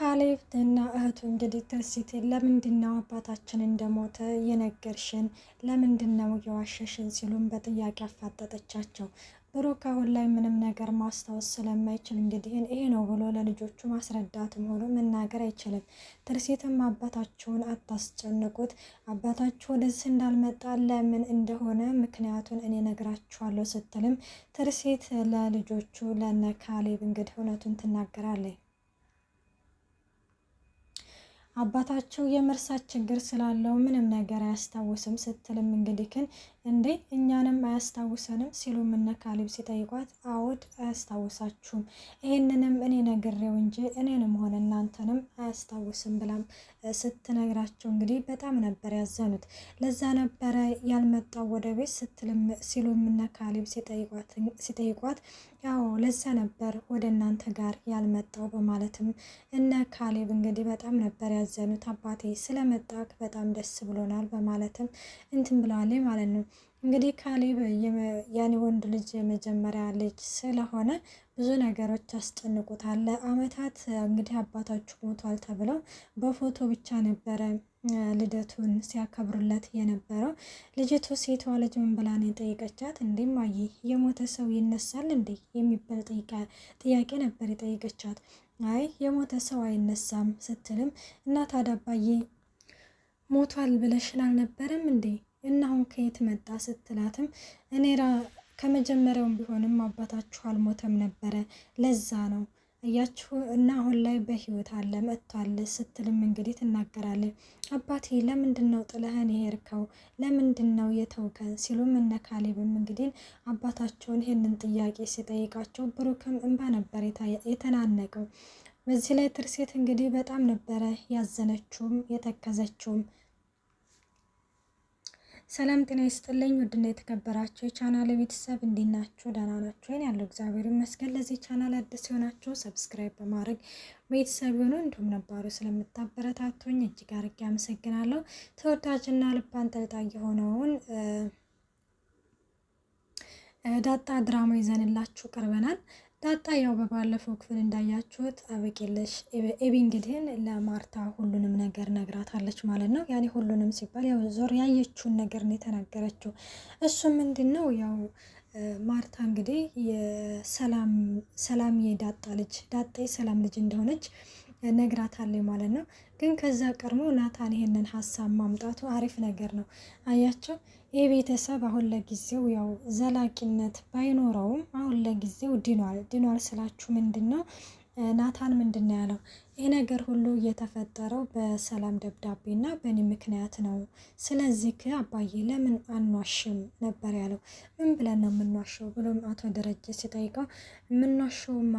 ካሌብ እና እህቱ እንግዲህ ትርሲት ለምንድነው አባታችን እንደሞተ የነገርሽን? ለምንድነው የዋሸሽን? ሲሉም በጥያቄ አፋጠጠቻቸው። ብሩክ አሁን ላይ ምንም ነገር ማስታወስ ስለማይችል እንግዲህ ይሄ ነው ብሎ ለልጆቹ ማስረዳትም ሆኖ መናገር አይችልም። ትርሲትም አባታችሁን አታስጨንቁት፣ አባታችሁ ወደዚህ እንዳልመጣ ለምን እንደሆነ ምክንያቱን እኔ ነግራችኋለሁ ስትልም ትርሲት ለልጆቹ ለነ ካሌብ እንግዲህ እውነቱን ትናገራለች። አባታቸው የመርሳት ችግር ስላለው ምንም ነገር አያስታውስም ስትልም እንግዲህ ግን እንዴ እኛንም አያስታውሰንም ሲሉም እነ ካሌብ ሲጠይቋት አውድ አያስታውሳችሁም፣ ይህንንም እኔ ነግሬው እንጂ እኔንም ሆነ እናንተንም አያስታውስም ብላም ስትነግራቸው እንግዲህ በጣም ነበር ያዘኑት። ለዛ ነበረ ያልመጣው ወደ ቤት ሲሉም እነ ካሌብ ሲጠይቋት ያው ለዛ ነበር ወደ እናንተ ጋር ያልመጣው በማለትም እነ ካሌብ እንግዲህ በጣም ነበር ያዘኑት። አባቴ ስለመጣክ በጣም ደስ ብሎናል በማለትም እንትን ብለዋል ማለት ነው። እንግዲህ ካሌብ ያኔ ወንድ ልጅ የመጀመሪያ ልጅ ስለሆነ ብዙ ነገሮች አስጨንቁታል። አመታት እንግዲህ አባታችሁ ሞቷል ተብለው በፎቶ ብቻ ነበረ ልደቱን ሲያከብሩለት የነበረው። ልጅቱ ሴቷ ልጅ ምን ብላ ነው የጠየቀቻት? እንዴማዬ የሞተ ሰው ይነሳል እንዴ የሚባል ጥያቄ ነበር የጠየቀቻት። አይ የሞተ ሰው አይነሳም ስትልም እና ታዲያ አባዬ ሞቷል ብለሽን አልነበረም እንዴ እና አሁን ከየት መጣ ስትላትም እኔ ከመጀመሪያውም ቢሆንም አባታችሁ አልሞተም ነበረ ለዛ ነው እያችሁ እና አሁን ላይ በህይወት አለ መጥቷል ስትልም እንግዲህ ትናገራለች። አባቴ ለምንድነው ጥለህን የሄድከው? ለምንድነው የተውከን? ሲሉም እነ ካሌብም እንግዲህ አባታቸውን ይህንን ጥያቄ ሲጠይቃቸው ብሩክም እንባ ነበር የተናነቀው። በዚህ ላይ ትርሴት እንግዲህ በጣም ነበረ ያዘነችውም የተከዘችውም። ሰላም ጤና ይስጥልኝ ውድና የተከበራችሁ የቻናል ቤተሰብ እንዴት ናችሁ? ደህና ናችሁ? ያለው እግዚአብሔር ይመስገን። ለዚህ ቻናል አዲስ የሆናችሁ ሰብስክራይብ በማድረግ ቤተሰብ ሆኑ፣ እንዲሁም ነባሩ ስለምታበረታቱኝ እጅግ አድርጌ አመሰግናለሁ። ተወዳጅና ልብ አንጠልጣይ የሆነውን ዳጣ ድራማ ይዘንላችሁ ቀርበናል። ዳጣ ያው በባለፈው ክፍል እንዳያችሁት አበቄለሽ ኤቢ እንግዲህ ለማርታ ሁሉንም ነገር ነግራታለች ማለት ነው። ያኔ ሁሉንም ሲባል ያው ዞር ያየችውን ነገር ነው የተናገረችው። እሱ ምንድነው ያው ማርታ እንግዲህ የሰላም የዳጣ ልጅ ዳጣ የሰላም ልጅ እንደሆነች ነግራታለች ማለት ነው። ግን ከዛ ቀድሞ ናታን ይሄንን ሀሳብ ማምጣቱ አሪፍ ነገር ነው። አያቸው ይህ ቤተሰብ አሁን ለጊዜው ያው ዘላቂነት ባይኖረውም አሁን ለጊዜው ድኗል ስላችሁ ምንድነው ናታን ምንድነው ያለው? ይህ ነገር ሁሉ እየተፈጠረው በሰላም ደብዳቤና በእኔ ምክንያት ነው። ስለዚህ አባዬ ለምን አንዋሽም ነበር ያለው። ምን ብለን ነው የምንዋሸው ብሎም አቶ ደረጀ ሲጠይቀው የምንዋሸውማ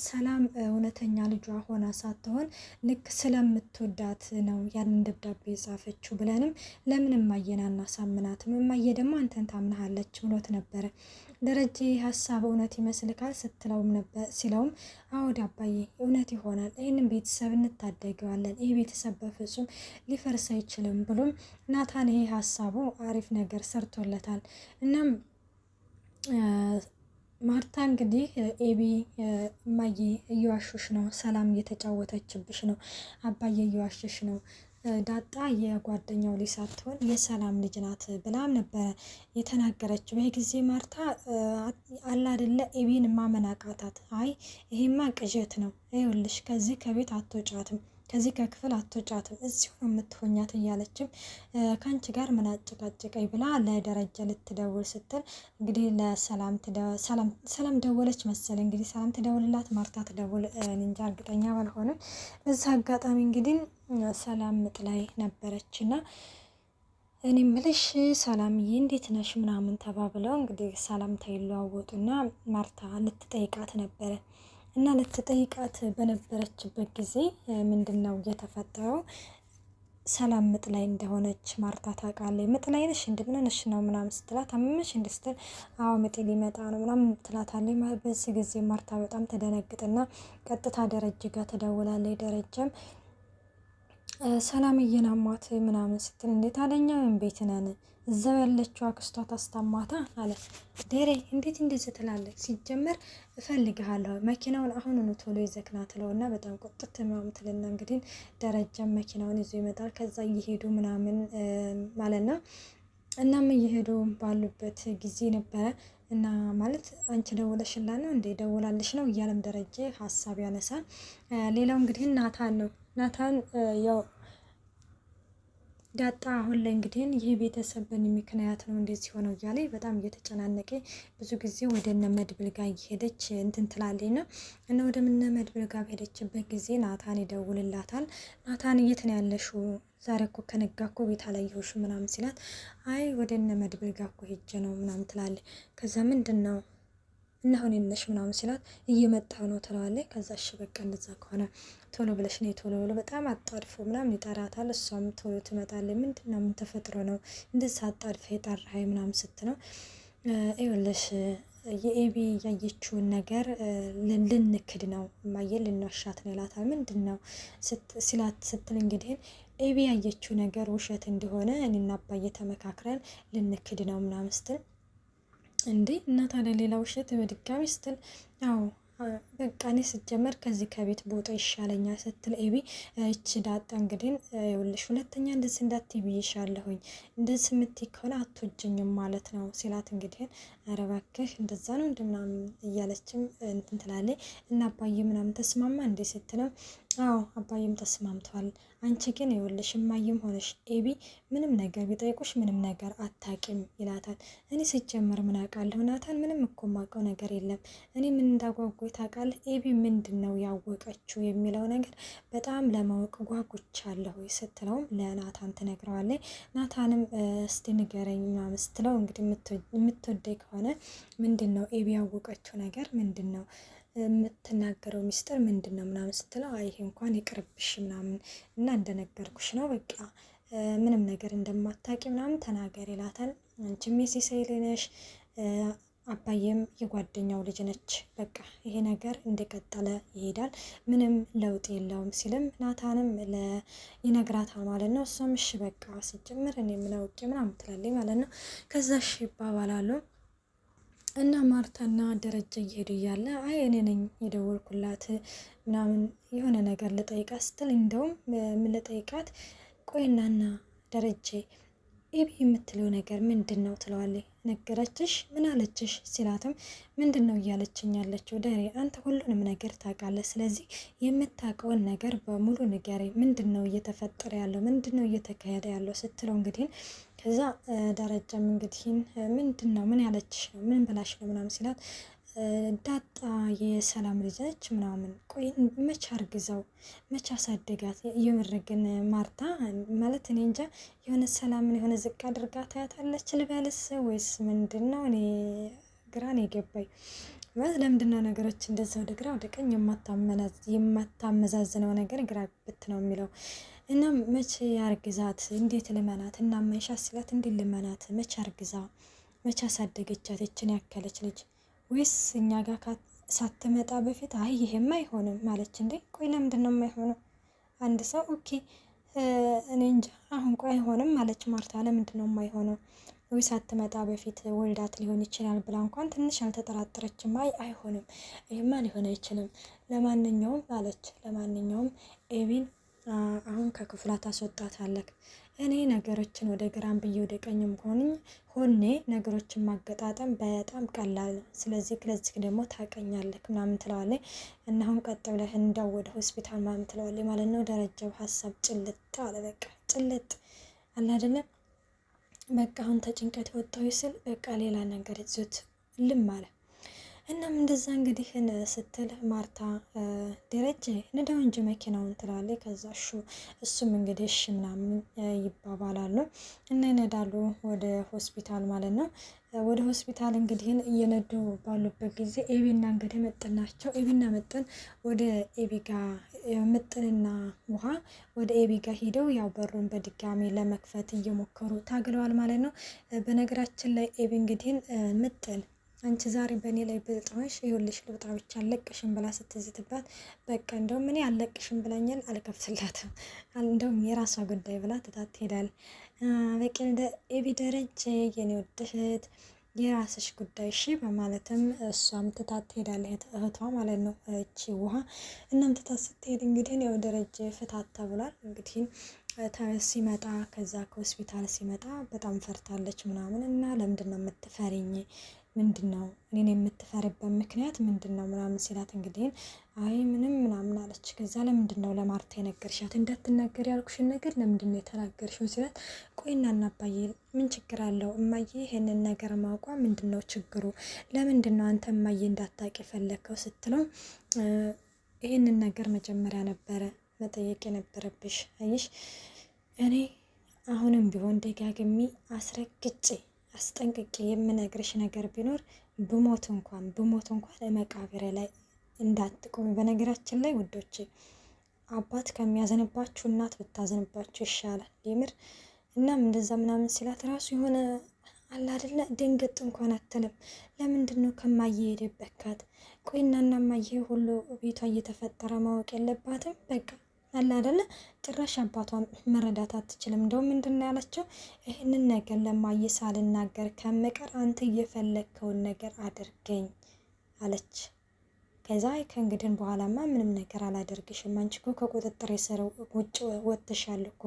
ሰላም እውነተኛ ልጇ ሆና ሳትሆን ልክ ስለምትወዳት ነው ያንን ደብዳቤ የጻፈችው ብለንም ለምን እማዬን አናሳምናትም? እማዬ ደግሞ አንተን ታምናሃለች ብሎት ነበረ። ደረጀ ሀሳብ እውነት ይመስልካል ሲለውም አውድ አባዬ እውነት ይሆናል፣ ይህንን ቤተሰብ እንታደገዋለን፣ ይህ ቤተሰብ በፍጹም ሊፈርስ አይችልም ብሎም ናታን ይሄ ሀሳቡ አሪፍ ነገር ሰርቶለታል። እናም ማርታ እንግዲህ ኤቢ እማዬ እየዋሹሽ ነው፣ ሰላም እየተጫወተችብሽ ነው፣ አባዬ እየዋሽሽ ነው፣ ዳጣ የጓደኛው ልጅ ሳትሆን የሰላም ልጅ ናት ብላም ነበረ የተናገረችው። ይህ ጊዜ ማርታ አላ አይደለ ኤቢን ማመን አቃታት። አይ ይሄማ ቅዠት ነው፣ ይኸውልሽ ከዚህ ከቤት አትወጫትም፣ ከዚህ ከክፍል አትወጫትም፣ እዚሁ ነው የምትሆኛት እያለችም ከአንቺ ጋር ምን አጨቃጨቀኝ ብላ ለደረጀ ልትደውል ስትል እንግዲህ ሰላም ደወለች መሰለኝ። እንግዲህ ሰላም ትደውልላት ማርታ ትደውል እንጃ እርግጠኛ ባልሆንም በዛ አጋጣሚ እንግዲህ ሰላም ምጥ ላይ ነበረችና እኔ ምልሽ ሰላምዬ እንዴት ነሽ ምናምን ተባብለው እንግዲህ ሰላምታ ይለዋወጡና ማርታ ልትጠይቃት ነበረ እና ልትጠይቃት በነበረችበት ጊዜ ምንድነው የተፈጠረው? ሰላም ምጥ ላይ እንደሆነች ማርታ ታውቃለች። ምጥ ላይ ነሽ እንደምንነሽ ነው ምናምን ስትላት አመመሽ እንደ ስትል አዎ ምጥ ሊመጣ ነው ምናምን ትላታለች። በዚህ ጊዜ ማርታ በጣም ተደነግጥና ቀጥታ ደረጀ ጋር ትደውላለች። ደረጀም ሰላም እየናሟት ምናምን ስትል እንዴት አለኛ ቤት ነን እዛው ያለችው አክስቷ ታስታማታ አለ። ደሬ እንዴት እንደዚህ ትላለች? ሲጀመር እፈልግሃለሁ መኪናውን አሁኑኑ ቶሎ ይዘክና ትለውና በጣም ቁጥት ምናምን ትልና እንግዲህ ደረጃም መኪናውን ይዞ ይመጣል። ከዛ እየሄዱ ምናምን ማለት ነው። እናም እየሄዱ ባሉበት ጊዜ ነበረ እና ማለት አንቺ ደውለሽላ ነው እንዴ ደውላልሽ ነው እያለም ደረጀ ሀሳብ ያነሳል። ሌላው እንግዲህ ናታን ነው። ናታን ያው ዳጣ አሁን ላይ እንግዲህ ይህ ቤተሰብ በእኔ ምክንያት ነው እንደዚህ ሆነው እያለ በጣም እየተጨናነቀ ብዙ ጊዜ ወደ እነ መድብል ጋር እየሄደች እንትን ትላለች ነው እና ወደ እነ መድብል ጋር በሄደችበት ጊዜ ናታን ይደውልላታል። ናታን የት ነው ያለሽው? ዛሬ እኮ ከነጋ እኮ ቤት አላየሁሽም ምናምን ሲላት አይ ወደ እነ መድብል ጋር እኮ ሄጄ ነው ምናምን ትላለች። ከዛ ምንድን ነው እና አሁን የነሽ ምናምን ሲላት እየመጣሁ ነው ትለዋለች። ከዛ እሺ በቃ እንደዛ ከሆነ ቶሎ ብለሽ ነይ ቶሎ ብሎ በጣም አጣድፎ ምናምን ይጠራታል። እሷም ቶሎ ትመጣለች። ምንድነው ምን ተፈጥሮ ነው እንደዛ አጣድፈ የጠራኸኝ ምናምን ስትለው ይኸውልሽ የኤቢ ያየችውን ነገር ልንክድ ነው እማዬ ልንዋሻት ነው ይላታል። ምንድን ነው ስትል እንግዲህ ኤቢ ያየችው ነገር ውሸት እንደሆነ እኔና አባዬ ተመካክረን ልንክድ ነው ምናምን ስትል እንዴ እና ታዲያ ሌላ ውሸት በድጋሚ ስትል ያው በቃ እኔ ስትጀመር ከዚህ ከቤት ቦታ ይሻለኛል ስትል ኤቢ እቺ ዳጣ እንግዲህ ይኸውልሽ ሁለተኛ እንደዚህ እንዳትይ ብዬሻለሁኝ እንደዚህ የምትይ ከሆነ አትወጂኝም ማለት ነው ሲላት እንግዲህ ኧረ እባክህ እንደዛ ነው እንደምናምን እያለችም እንትን ትላለች። እና አባዬ ምናምን ተስማማ እንዴ ስትለው አዎ አባዬም ተስማምቷል። አንቺ ግን ይኸውልሽ እማዬም ሆነሽ ኤቢ ምንም ነገር ቢጠይቁሽ ምንም ነገር አታቂም ይላታል። እኔ ሲጀመር ምን አውቃለሁ ናታን ምንም እኮ የማውቀው ነገር የለም። እኔ ምን እንዳጓጉኝ ታውቃለህ? ኤቢ ምንድን ነው ያወቀችው የሚለው ነገር በጣም ለማወቅ ጓጉቻለሁ ስትለውም ለናታን ትነግረዋለች። ናታንም እስቲ ንገረኝ ምናምን ስትለው እንግዲህ የምትወደኝ ከሆነ ምንድን ነው ኤቢ ያወቀችው ነገር ምንድን ነው የምትናገረው ሚስጥር ምንድን ነው ምናምን ስትለው ይሄ እንኳን ይቅርብሽ ምናምን እና እንደነገርኩሽ ነው በቃ ምንም ነገር እንደማታውቂ ምናምን ተናገር ይላታል። አንቺም የሲሳይ ልጅ ነሽ አባዬም የጓደኛው ልጅ ነች። በቃ ይሄ ነገር እንደቀጠለ ይሄዳል ምንም ለውጥ የለውም ሲልም ናታንም ይነግራታል ማለት ነው። እሷም እሺ በቃ ሲጀምር እኔ ምን አውቄ ምናምን ትላለች ማለት ነው። ከዛ እሺ ይባባላሉ። እና ማርታና ደረጀ እየሄዱ እያለ አይ እኔ ነኝ የደወልኩላት ምናምን የሆነ ነገር ልጠይቃት ስትል እንደውም ምን ልጠይቃት ቆይናና ደረጀ ኤቢ የምትለው ነገር ምንድን ነው ትለዋለች። ነገረችሽ ምን አለችሽ ሲላትም ምንድን ነው እያለችኝ ያለችው ደሬ አንተ ሁሉንም ነገር ታውቃለህ ስለዚህ የምታውቀውን ነገር በሙሉ ንገረኝ ምንድን ነው እየተፈጠረ ያለው ምንድን ነው እየተካሄደ ያለው ስትለው እንግዲህ ከዛ ደረጃም እንግዲህ ምንድን ነው ምን ያለችሽ ነው ምን ብላሽ ነው ምናምን ሲላት ዳጣ የሰላም ልጅ ነች ምናምን ቆይ መች አርግዛው መች አሳደጋት የምር ግን ማርታ ማለት እኔ እንጃ የሆነ ሰላምን የሆነ ዝቅ አድርጋ ታያታለች ልበልስ ወይስ ምንድን ነው እኔ ግራ ነው የገባኝ ማለት ለምንድን ነው ነገሮች እንደዛ ወደ ግራ ወደ ቀኝ የማታመዛዝነው ነገር ግራ ብት ነው የሚለው እና መቼ አርግዛት እንዴት ልመናት እና ማይሻት ሲላት እንዴት ልመናት መች አርግዛ መች አሳደገቻት እችን ያከለች ልጅ ወይስ እኛ ጋር ሳትመጣ በፊት አይ ይሄማ አይሆንም ማለች እንዴ ቆይ ለምንድን ነው የማይሆነው አንድ ሰው ኦኬ እኔ እንጃ አሁን ቆይ አይሆንም ማለች ማርታ ለምንድን ነው የማይሆነው ወይ ሳትመጣ በፊት ወልዳት ሊሆን ይችላል ብላ እንኳን ትንሽ አልተጠራጠረችም አይሆንም ይሄማ ሊሆን አይችልም ለማንኛውም አለች ለማንኛውም ኤቢን አሁን ከክፍላ ታስወጣታለህ እኔ ነገሮችን ወደ ግራም ብዬ ወደ ቀኝም ሆኔ ነገሮችን ማገጣጠም በጣም ቀላል ስለዚህ ለዚህ ደግሞ ታቀኛለህ ምናምን ትለዋለች እና አሁን ቀጥ ብለህ እንዳው ወደ ሆስፒታል ምናምን ትለዋለች ማለት ነው። ደረጃው ሀሳብ ጭልጥ አለ በቃ ጭልጥ አለ አይደለም በቃ አሁን ተጭንቀት ወጣው ይስል በቃ ሌላ ነገር ይዞት ልም አለ እናም እንደዛ እንግዲህ ስትል ማርታ ደረጀ ንዳው እንጂ መኪናውን ትላለች። ከዛ እሱም እንግዲህ እሺ ምናምን ይባባላሉ እና ይነዳሉ ወደ ሆስፒታል ማለት ነው። ወደ ሆስፒታል እንግዲህ እየነዱ ባሉበት ጊዜ ኤቢና እንግዲህ ምጥን ናቸው። ኤቢና ምጥን ወደ ኤቢ ጋር ምጥንና ውሃ ወደ ኤቢ ጋር ሄደው ያው በሩን በድጋሚ ለመክፈት እየሞከሩ ታግለዋል ማለት ነው። በነገራችን ላይ ኤቢ እንግዲህ ምጥን አንቺ ዛሬ በእኔ ላይ ብልጥሆሽ ይኸውልሽ ልውጣ ብቻ አለቅሽም ብላ ስትዝትባት፣ በቃ እንደውም እኔ አለቅሽም ብላኛል አልከፍትላትም እንደውም የራሷ ጉዳይ ብላ ትታት ትሄዳለች። በቂ ኤቢ ደረጀ የኔ ውድ እህት የራስሽ ጉዳይ እሺ በማለትም እሷም ትታት ትሄዳለች፣ እህቷ ማለት ነው እቺ ውሃ። እናም ትታት ስትሄድ እንግዲህ ያው ደረጀ ፍታት ተብሏል። እንግዲህ ሲመጣ ከዛ ከሆስፒታል ሲመጣ በጣም ፈርታለች ምናምን እና ለምንድን ነው የምትፈሪኝ? ምንድን ነው እኔን የምትፈርበት ምክንያት ምንድን ነው ምናምን ሲላት እንግዲህ አይ ምንም ምናምን አለች። ከዛ ለምንድን ነው ለማርታ የነገርሻት? እንዳትናገር ያልኩሽን ነገር ለምንድን ነው የተናገርሽው ሲላት ቆይና እናባዬ ምን ችግር አለው እማዬ ይሄንን ነገር ማውቋ ምንድን ነው ችግሩ? ለምንድን ነው አንተ እማዬ እንዳታውቅ የፈለግከው ስትለው ይሄንን ነገር መጀመሪያ ነበረ መጠየቅ የነበረብሽ። አይሽ እኔ አሁንም ቢሆን ደጋግሜ አስጠንቅቄ የምነግርሽ ነገር ቢኖር ብሞት እንኳን መቃብሬ ላይ እንዳትቆሚ። በነገራችን ላይ ውዶቼ አባት ከሚያዘንባችሁ እናት ብታዘንባችሁ ይሻላል የምር። እናም እንደዛ ምናምን ሲላት ራሱ የሆነ አላ አይደለ ድንግጥ እንኳን አትልም። ለምንድን ነው ከማየ የደበካት? ቆይና እናማየ ሁሉ ቤቷ እየተፈጠረ ማወቅ የለባትም? በቃ አላ አይደለ ጭራሽ አባቷን መረዳት አትችልም። እንደው ምንድነው ያለችው? ይህንን ነገር ለማየ ሳልናገር ከምቀር አንተ እየፈለግከውን ነገር አድርገኝ አለች። ከዛ ከእንግዲህ በኋላማ ምንም ነገር አላደርግሽም፣ አንቺ እኮ ከቁጥጥር ስር ውጭ ወጥተሻል እኮ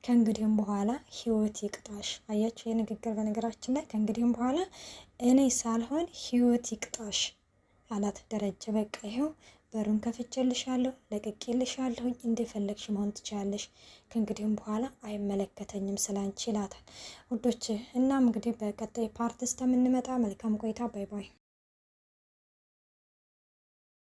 ከእንግዲህም በኋላ ህይወት ይቅጣሽ። አያችሁ የንግግር በነገራችን ላይ ከእንግዲህም በኋላ እኔ ሳልሆን ህይወት ይቅጣሽ አላት ደረጀ። በቃ ይኸው በሩን ከፍቼልሻለሁ፣ ለቅቄልሻለሁ፣ እንደፈለግሽ መሆን ትችያለሽ፣ ከእንግዲህም በኋላ አይመለከተኝም ስላንቺ ይላታል። ውዶች እናም እንግዲህ በቀጣይ ፓርት እስከምንመጣ መልካም ቆይታ። ባይ ባይ።